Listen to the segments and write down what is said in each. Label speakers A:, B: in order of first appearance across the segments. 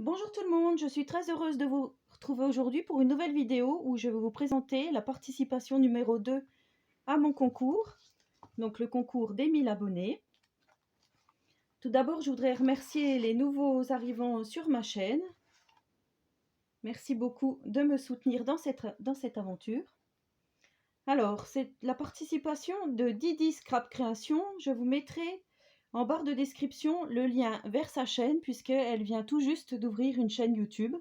A: Bonjour tout le monde, je suis très heureuse de vous retrouver aujourd'hui pour une nouvelle vidéo où je vais vous présenter la participation numéro 2 à mon concours, donc le concours des 1000 abonnés. Tout d'abord, je voudrais remercier les nouveaux arrivants sur ma chaîne. Merci beaucoup de me soutenir dans cette aventure. Alors, c'est la participation de Didi Scrap Création. Je vous mettrai en barre de description le lien vers sa chaîne puisqu'elle vient tout juste d'ouvrir une chaîne YouTube.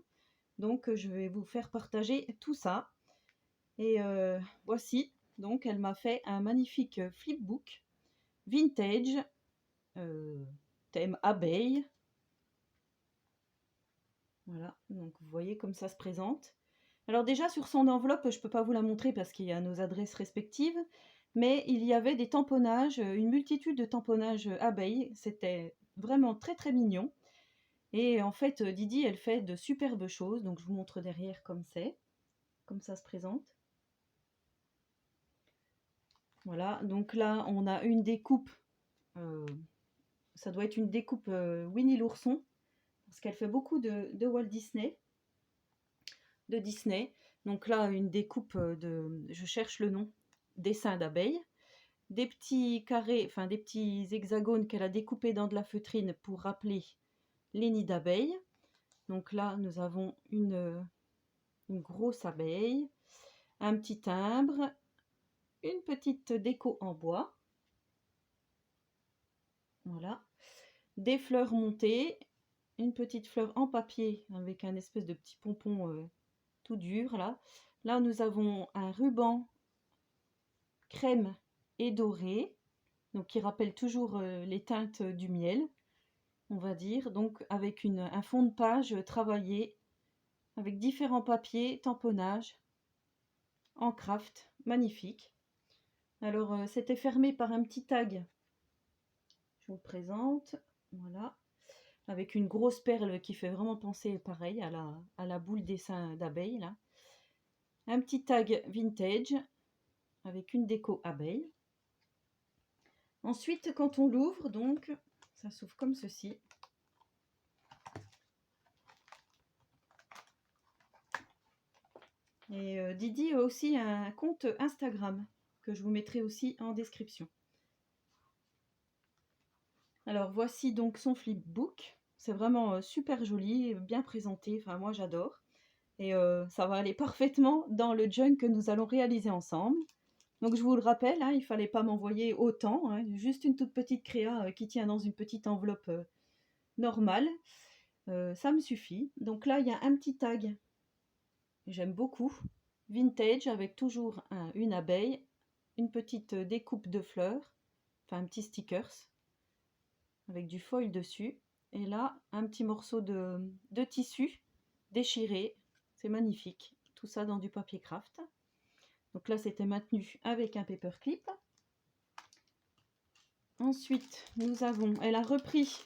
A: Donc, je vais vous faire partager tout ça. Et voici, donc elle m'a fait un magnifique flipbook vintage, thème abeille. Voilà, donc vous voyez comme ça se présente. Alors déjà sur son enveloppe, je ne peux pas vous la montrer parce qu'il y a nos adresses respectives, mais il y avait des tamponnages, une multitude de tamponnages abeilles. C'était vraiment très très mignon. Et en fait, Didi, elle fait de superbes choses. Donc je vous montre derrière comme ça se présente. Voilà, donc là, on a une découpe, ça doit être une découpe Winnie l'ourson, parce qu'elle fait beaucoup de Walt Disney, de Disney. Donc là, une découpe je cherche le nom, dessin d'abeilles, des petits carrés, enfin des petits hexagones qu'elle a découpés dans de la feutrine pour rappeler les nids d'abeilles. Donc là, nous avons une grosse abeille, un petit timbre, une petite déco en bois. Voilà. Des fleurs montées, une petite fleur en papier avec un espèce de petit pompon tout dur là. Là, nous avons un ruban crème et doré, donc qui rappelle toujours les teintes du miel, on va dire. Donc avec un fond de page travaillé avec différents papiers, tamponnage en craft, magnifique. Alors c'était fermé par un petit tag, je vous le présente, voilà, avec une grosse perle qui fait vraiment penser pareil à la boule dessin d'abeille là. Un petit tag vintage avec une déco abeille. Ensuite, quand on l'ouvre, donc, ça s'ouvre comme ceci. Et Didi a aussi un compte Instagram que je vous mettrai aussi en description. Alors voici donc son flipbook. C'est vraiment super joli, bien présenté. Enfin, moi j'adore. Et ça va aller parfaitement dans le junk que nous allons réaliser ensemble. Donc je vous le rappelle, hein, il ne fallait pas m'envoyer autant, hein, juste une toute petite créa qui tient dans une petite enveloppe normale. Ça me suffit. Donc là, il y a un petit tag, j'aime beaucoup, vintage, avec toujours une abeille, une petite découpe de fleurs, enfin un petit stickers, avec du foil dessus. Et là, un petit morceau de tissu déchiré, c'est magnifique. Tout ça dans du papier craft. Donc là, c'était maintenu avec un paperclip. Ensuite, elle a repris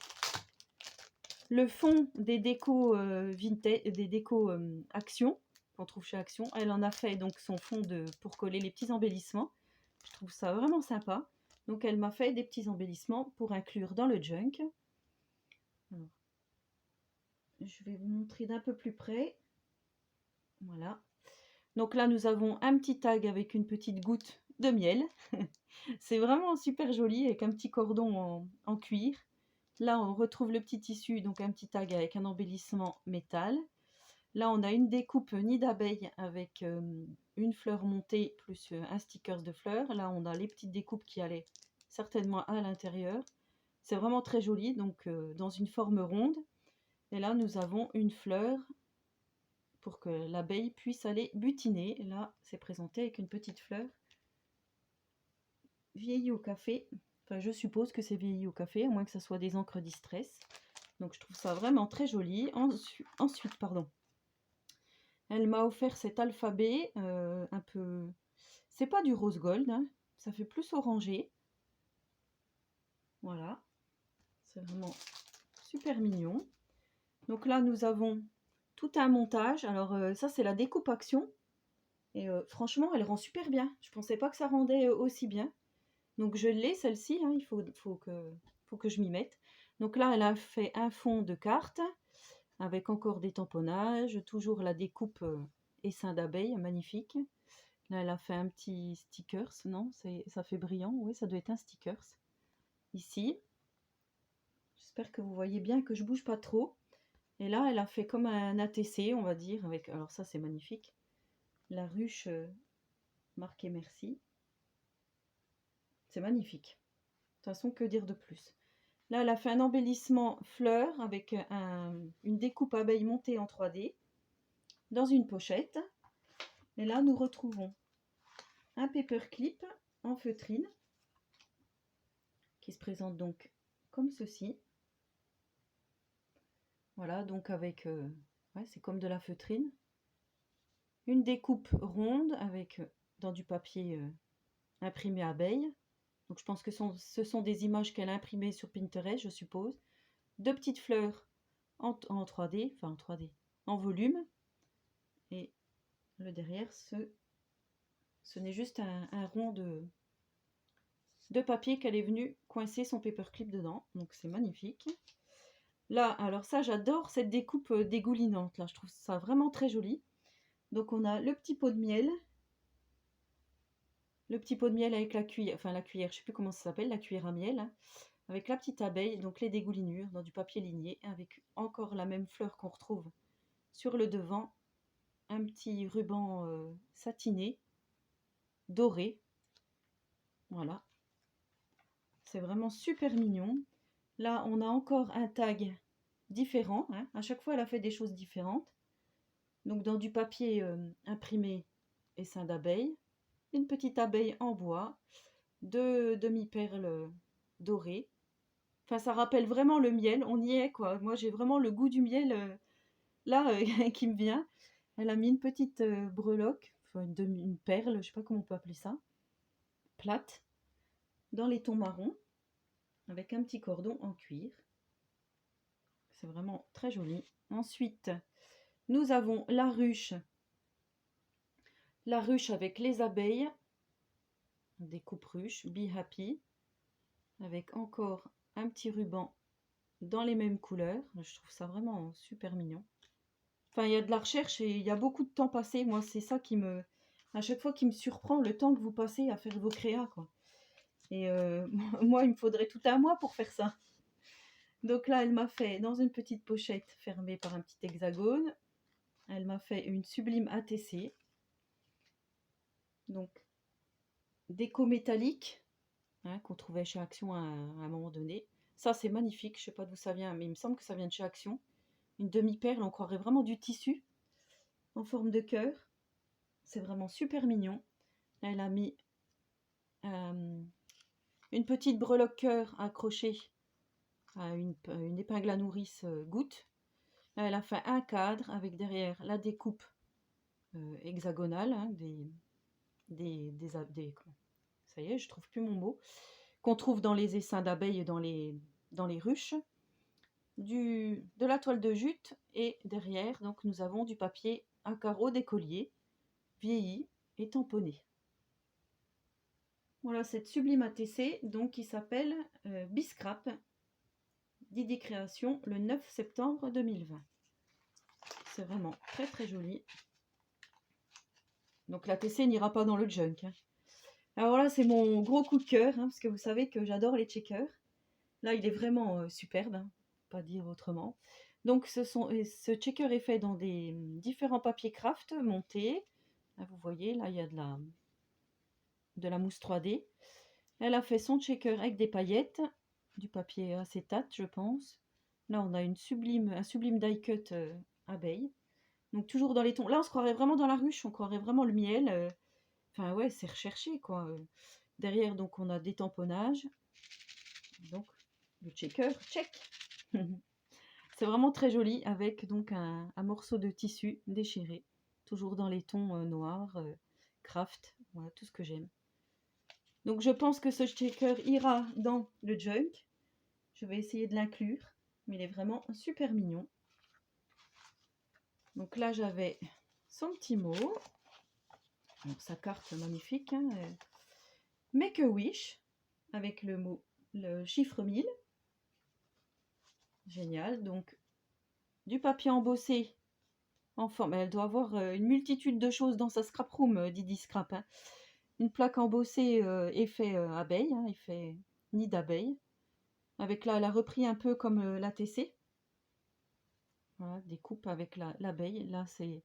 A: le fond des décos vintage, des décos Action, qu'on trouve chez Action. Elle en a fait donc son fond pour coller les petits embellissements. Je trouve ça vraiment sympa. Donc elle m'a fait des petits embellissements pour inclure dans le junk. Alors, je vais vous montrer d'un peu plus près. Voilà. Donc là, nous avons un petit tag avec une petite goutte de miel. C'est vraiment super joli avec un petit cordon en cuir. Là, on retrouve le petit tissu, donc un petit tag avec un embellissement métal. Là, on a une découpe nid d'abeille avec une fleur montée plus un sticker de fleurs. Là, on a les petites découpes qui allaient certainement à l'intérieur. C'est vraiment très joli, donc dans une forme ronde. Et là, nous avons une fleur pour que l'abeille puisse aller butiner. Là, c'est présenté avec une petite fleur vieillie au café. Enfin, je suppose que c'est vieilli au café, à moins que ça soit des encres distress. Donc, je trouve ça vraiment très joli. Ensuite, pardon. Elle m'a offert cet alphabet un peu... C'est pas du rose gold, hein, ça fait plus orangé. Voilà, c'est vraiment super mignon. Donc là, nous avons tout un montage. Alors ça, c'est la découpe Action. Et franchement, elle rend super bien. Je pensais pas que ça rendait aussi bien. Donc je l'ai, celle-ci, hein, il faut que je m'y mette. Donc là, elle a fait un fond de carte avec encore des tamponnages, toujours la découpe essaim d'abeilles, magnifique. Là, elle a fait un petit stickers, non? Ça fait brillant, oui, ça doit être un stickers. Ici, j'espère que vous voyez bien que je bouge pas trop. Et là, elle a fait comme un ATC, on va dire, avec, alors ça c'est magnifique, la ruche marquée merci. C'est magnifique. De toute façon, que dire de plus? Là, elle a fait un embellissement fleur avec une découpe abeille montée en 3D dans une pochette. Et là, nous retrouvons un paperclip en feutrine qui se présente donc comme ceci. Voilà, donc avec, ouais, c'est comme de la feutrine. Une découpe ronde avec dans du papier imprimé abeille. Donc je pense que ce sont des images qu'elle a imprimées sur Pinterest, je suppose. Deux petites fleurs en 3D, enfin en 3D, en volume. Et le derrière, ce n'est juste un rond de papier qu'elle est venue coincer son paperclip dedans. Donc c'est magnifique. Là, alors ça, j'adore cette découpe dégoulinante. Là, je trouve ça vraiment très joli. Donc on a le petit pot de miel. Le petit pot de miel avec la cuillère, enfin la cuillère, je ne sais plus comment ça s'appelle, la cuillère à miel, hein, avec la petite abeille, donc les dégoulinures dans du papier ligné, avec encore la même fleur qu'on retrouve sur le devant, un petit ruban satiné, doré. Voilà, c'est vraiment super mignon. Là, on a encore un tag différent, hein. À chaque fois, elle a fait des choses différentes. Donc dans du papier imprimé essaim d'abeille, une petite abeille en bois, deux demi-perles dorées. Enfin, ça rappelle vraiment le miel, on y est quoi. Moi, j'ai vraiment le goût du miel là qui me vient. Elle a mis une petite breloque, enfin une perle, je sais pas comment on peut appeler ça, plate, dans les tons marrons, avec un petit cordon en cuir. C'est vraiment très joli. Ensuite, nous avons la ruche avec les abeilles, des coupes ruches, Be Happy, avec encore un petit ruban dans les mêmes couleurs. Je trouve ça vraiment super mignon. Enfin, il y a de la recherche et il y a beaucoup de temps passé. Moi, c'est ça qui me, à chaque fois, qui me surprend, le temps que vous passez à faire vos créas, quoi. Et moi, il me faudrait tout un mois pour faire ça. Donc là, elle m'a fait dans une petite pochette fermée par un petit hexagone. Elle m'a fait une sublime ATC. Donc, déco métallique, hein, qu'on trouvait chez Action à un moment donné. Ça, c'est magnifique. Je ne sais pas d'où ça vient, mais il me semble que ça vient de chez Action. Une demi-perle, on croirait vraiment du tissu en forme de cœur. C'est vraiment super mignon. Là, elle a mis une petite breloque cœur accrochée à une épingle à nourrice goutte. Là, elle a fait un cadre avec derrière la découpe hexagonale, hein, ça y est, je trouve plus mon mot, qu'on trouve dans les essaims d'abeilles et dans les ruches, de la toile de jute, et derrière, donc, nous avons du papier à carreaux d'écolier, vieilli et tamponné. Voilà cette sublime ATC, donc, qui s'appelle Biscrap, Didi Création, le 9 septembre 2020. C'est vraiment très très joli. Donc l'ATC n'ira pas dans le junk, hein. Alors là, c'est mon gros coup de cœur, hein, parce que vous savez que j'adore les checkers. Là, il est vraiment superbe, hein, pas dire autrement. Donc ce checker est fait dans des différents papiers craft montés. Là, vous voyez, là, il y a de la mousse 3D. Elle a fait son checker avec des paillettes, du papier acétate, je pense. Là, on a un sublime die cut abeille. Donc toujours dans les tons. Là, on se croirait vraiment dans la ruche, on croirait vraiment le miel. Enfin ouais, c'est recherché quoi. Derrière, donc on a des tamponnages. Donc le checker, check. C'est vraiment très joli avec donc un morceau de tissu déchiré. Toujours dans les tons noirs, craft, voilà tout ce que j'aime. Donc je pense que ce checker ira dans le junk. Je vais essayer de l'inclure, mais il est vraiment super mignon. Donc là j'avais son petit mot. Alors, sa carte magnifique, hein, Make a Wish, avec le chiffre 1000. Génial, donc du papier embossé en forme. Elle doit avoir une multitude de choses dans sa scrap room, Didi Scrap, hein. Une plaque embossée effet abeille, hein, effet nid d'abeille. Avec là, elle a repris un peu comme l'ATC. Voilà, des coupes avec l'abeille. Là, c'est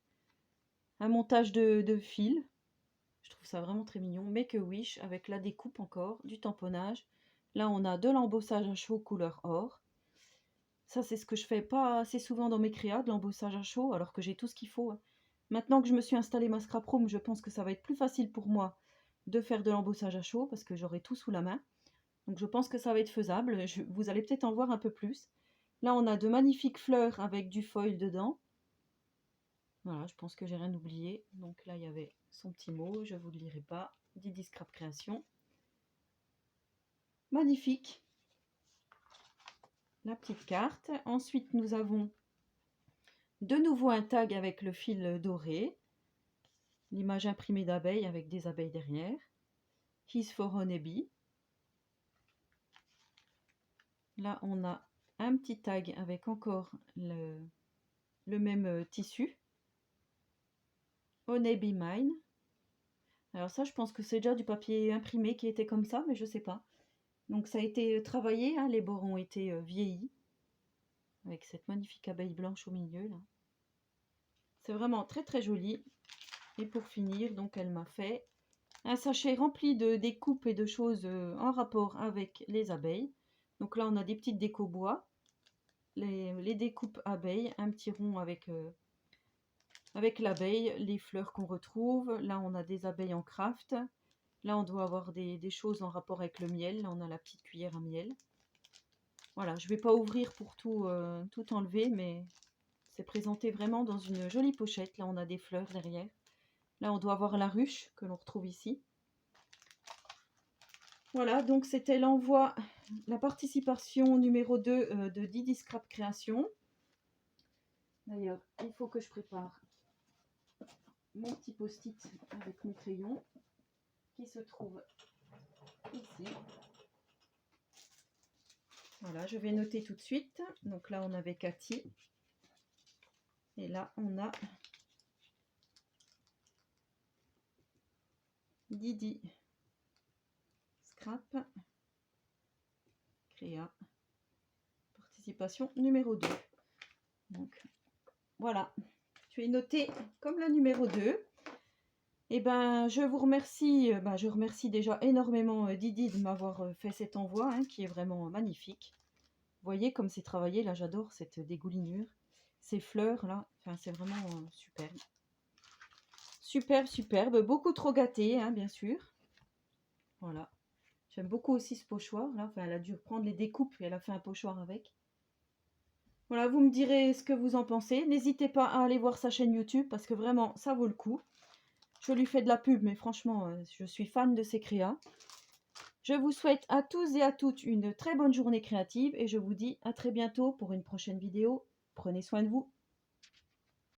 A: un montage de fil. Je trouve ça vraiment très mignon. Make a Wish avec la découpe encore, du tamponnage. Là, on a de l'embossage à chaud couleur or. Ça, c'est ce que je fais pas assez souvent dans mes créas, de l'embossage à chaud, alors que j'ai tout ce qu'il faut, hein. Maintenant que je me suis installé ma scrap room, je pense que ça va être plus facile pour moi de faire de l'embossage à chaud parce que j'aurai tout sous la main. Donc je pense que ça va être faisable. Vous allez peut-être en voir un peu plus. Là, on a de magnifiques fleurs avec du foil dedans. Voilà, je pense que j'ai rien oublié. Donc là, il y avait son petit mot, je ne vous le lirai pas. Didi Scrap Création. Magnifique. La petite carte. Ensuite, nous avons de nouveau un tag avec le fil doré. L'image imprimée d'abeilles avec des abeilles derrière. His for Honeybee. Là, on a un petit tag avec encore le même tissu. Honeybee Mine. Alors ça, je pense que c'est déjà du papier imprimé qui était comme ça, mais je sais pas. Donc ça a été travaillé, hein, les bords ont été vieillis. Avec cette magnifique abeille blanche au milieu, là. C'est vraiment très très joli. Et pour finir, donc elle m'a fait un sachet rempli de découpes et de choses en rapport avec les abeilles. Donc là, on a des petites décos bois, les découpes abeilles, un petit rond avec l'abeille, les fleurs qu'on retrouve. Là, on a des abeilles en craft. Là, on doit avoir des choses en rapport avec le miel. Là, on a la petite cuillère à miel. Voilà, je ne vais pas ouvrir pour tout enlever, mais c'est présenté vraiment dans une jolie pochette. Là, on a des fleurs derrière. Là, on doit avoir la ruche que l'on retrouve ici. Voilà, donc c'était l'envoi, la participation numéro 2 de Didi Scrap Création. D'ailleurs, il faut que je prépare mon petit post-it avec mon crayon qui se trouve ici. Voilà, je vais noter tout de suite. Donc là, on avait Cathy. Et là, on a Didi Scrap Créa. Participation numéro 2. Donc, voilà. Tu es noté comme la numéro 2. Et ben, je vous remercie. Je remercie déjà énormément Didi de m'avoir fait cet envoi, hein, qui est vraiment magnifique. Vous voyez comme c'est travaillé. Là, j'adore cette dégoulinure. Ces fleurs, là. Enfin, c'est vraiment superbe. Superbe, superbe. Beaucoup trop gâté, hein, bien sûr. Voilà. J'aime beaucoup aussi ce pochoir, là. Enfin, elle a dû prendre les découpes et elle a fait un pochoir avec. Voilà, vous me direz ce que vous en pensez. N'hésitez pas à aller voir sa chaîne YouTube parce que vraiment, ça vaut le coup. Je lui fais de la pub, mais franchement, je suis fan de ses créas. Je vous souhaite à tous et à toutes une très bonne journée créative et je vous dis à très bientôt pour une prochaine vidéo. Prenez soin de vous.